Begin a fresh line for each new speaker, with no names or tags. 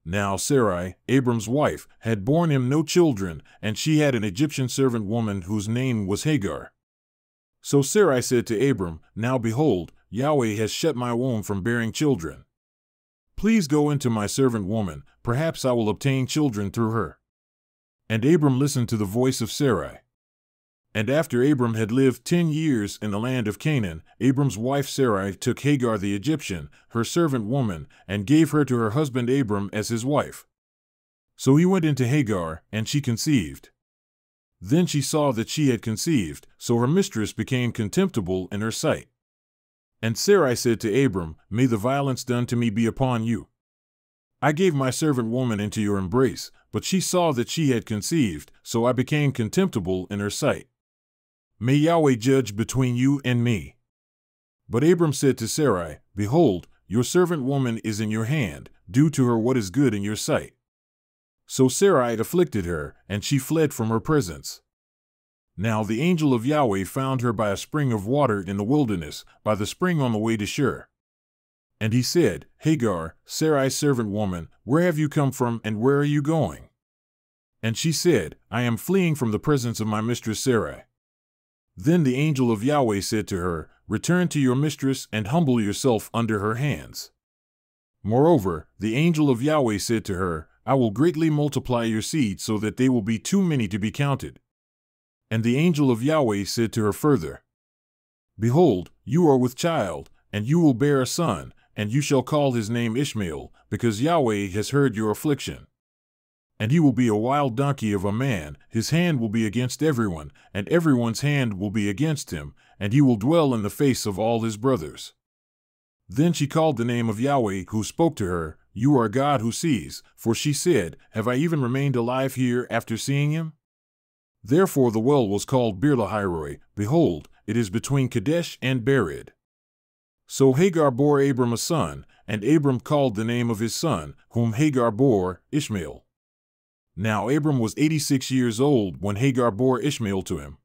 Now Sarai, Abram's wife, had borne him no children, and she had an Egyptian servant woman whose name was Hagar. So Sarai said to Abram, Now behold, Yahweh has shut my womb from bearing children. Please go into my servant woman, perhaps I will obtain children through her. And Abram listened to the voice of Sarai. And after Abram had lived 10 years in the land of Canaan, Abram's wife Sarai took Hagar the Egyptian, her servant woman, and gave her to her husband Abram as his wife. So he went into Hagar, and she conceived. Then she saw that she had conceived, so her mistress became contemptible in her sight. And Sarai said to Abram, May the violence done to me be upon you. I gave my servant woman into your embrace, but she saw that she had conceived, so I became contemptible in her sight. May Yahweh judge between you and me. But Abram said to Sarai, Behold, your servant woman is in your hand, do to her what is good in your sight. So Sarai afflicted her, and she fled from her presence. Now the angel of Yahweh found her by a spring of water in the wilderness, by the spring on the way to Shur. And he said, Hagar, Sarai's servant woman, where have you come from and where are you going? And she said, I am fleeing from the presence of my mistress Sarai. Then the angel of Yahweh said to her, Return to your mistress and humble yourself under her hands. Moreover, the angel of Yahweh said to her, I will greatly multiply your seed so that they will be too many to be counted. And the angel of Yahweh said to her further, Behold, you are with child, and you will bear a son, and you shall call his name Ishmael, because Yahweh has heard your affliction. And he will be a wild donkey of a man, his hand will be against everyone, and everyone's hand will be against him, and he will dwell in the face of all his brothers. Then she called the name of Yahweh who spoke to her, You are God who sees, for she said, Have I even remained alive here after seeing him? Therefore the well was called Beer-lahai-roi, behold, it is between Kadesh and Bered. So Hagar bore Abram a son, and Abram called the name of his son, whom Hagar bore, Ishmael. Now Abram was 86 years old when Hagar bore Ishmael to him.